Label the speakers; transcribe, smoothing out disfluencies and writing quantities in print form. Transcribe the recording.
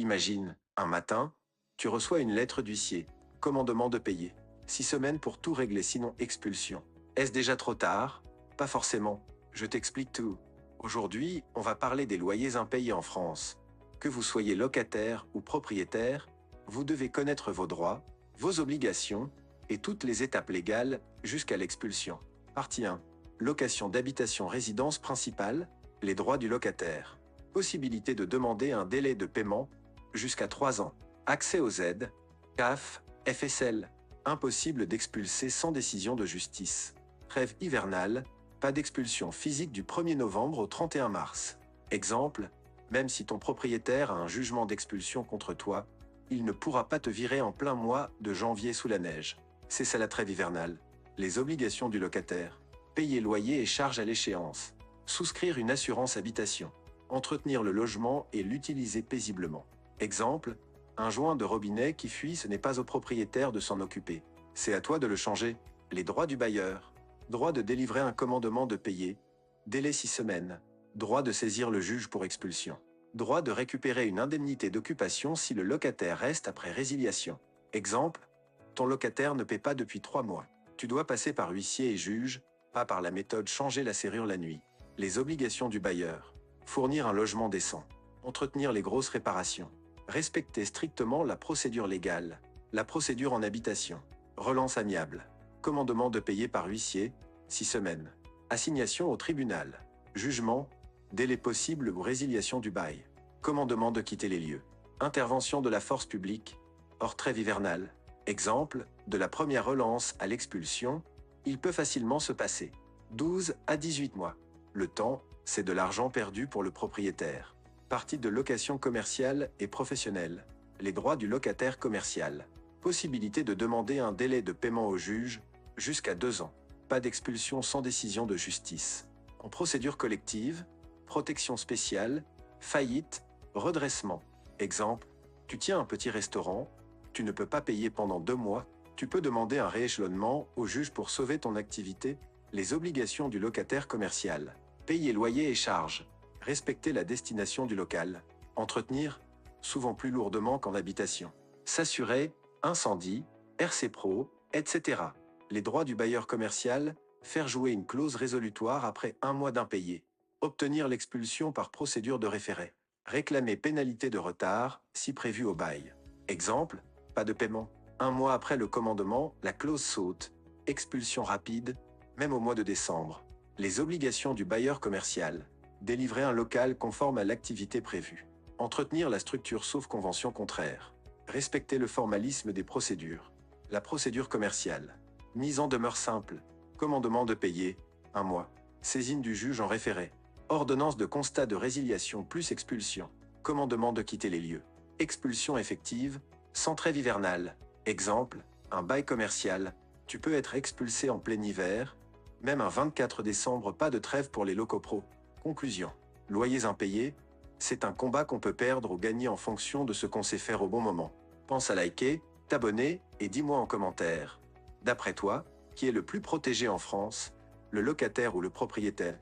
Speaker 1: Imagine, un matin, tu reçois une lettre d'huissier. Commandement de payer. 6 semaines pour tout régler, sinon expulsion. Est-ce déjà trop tard? Pas forcément. Je t'explique tout. Aujourd'hui, on va parler des loyers impayés en France. Que vous soyez locataire ou propriétaire, vous devez connaître vos droits, vos obligations et toutes les étapes légales jusqu'à l'expulsion. Partie 1. Location d'habitation résidence principale, les droits du locataire. Possibilité de demander un délai de paiement jusqu'à 3 ans. Accès aux aides, CAF, FSL. Impossible d'expulser sans décision de justice. Trêve hivernale, pas d'expulsion physique du 1er novembre au 31 mars. Exemple, même si ton propriétaire a un jugement d'expulsion contre toi, il ne pourra pas te virer en plein mois de janvier sous la neige. C'est ça la trêve hivernale. Les obligations du locataire. Payer loyer et charges à l'échéance. Souscrire une assurance habitation. Entretenir le logement et l'utiliser paisiblement. Exemple, un joint de robinet qui fuit, ce n'est pas au propriétaire de s'en occuper. C'est à toi de le changer. Les droits du bailleur. Droit de délivrer un commandement de payer. Délai 6 semaines. Droit de saisir le juge pour expulsion. Droit de récupérer une indemnité d'occupation si le locataire reste après résiliation. Exemple, ton locataire ne paie pas depuis 3 mois. Tu dois passer par huissier et juge, pas par la méthode changer la serrure la nuit. Les obligations du bailleur. Fournir un logement décent. Entretenir les grosses réparations. Respecter strictement la procédure légale. La procédure en habitation. Relance amiable. Commandement de payer par huissier, 6 semaines. Assignation au tribunal. Jugement, délai possible ou résiliation du bail. Commandement de quitter les lieux. Intervention de la force publique, hors trêve hivernale. Exemple, de la première relance à l'expulsion, il peut facilement se passer 12 à 18 mois. Le temps, c'est de l'argent perdu pour le propriétaire. Partie de location commerciale et professionnelle. Les droits du locataire commercial. Possibilité de demander un délai de paiement au juge, jusqu'à 2 ans. Pas d'expulsion sans décision de justice. En procédure collective, protection spéciale, faillite, redressement. Exemple, tu tiens un petit restaurant, tu ne peux pas payer pendant 2 mois, tu peux demander un rééchelonnement au juge pour sauver ton activité. Les obligations du locataire commercial. Payer loyer et charges. Respecter la destination du local. Entretenir, souvent plus lourdement qu'en habitation. S'assurer, incendie, RC Pro, etc. Les droits du bailleur commercial, faire jouer une clause résolutoire après 1 mois d'impayé. Obtenir l'expulsion par procédure de référé. Réclamer pénalité de retard, si prévu au bail. Exemple, pas de paiement. 1 mois après le commandement, la clause saute. Expulsion rapide, même au mois de décembre. Les obligations du bailleur commercial. Délivrer un local conforme à l'activité prévue. Entretenir la structure sauf convention contraire. Respecter le formalisme des procédures. La procédure commerciale. Mise en demeure simple. Commandement de payer, 1 mois. Saisine du juge en référé. Ordonnance de constat de résiliation plus expulsion. Commandement de quitter les lieux. Expulsion effective, sans trêve hivernale. Exemple, un bail commercial. Tu peux être expulsé en plein hiver. Même un 24 décembre, pas de trêve pour les locaux pro. Conclusion. Loyers impayés, c'est un combat qu'on peut perdre ou gagner en fonction de ce qu'on sait faire au bon moment. Pense à liker, t'abonner et dis-moi en commentaire. D'après toi, qui est le plus protégé en France, le locataire ou le propriétaire?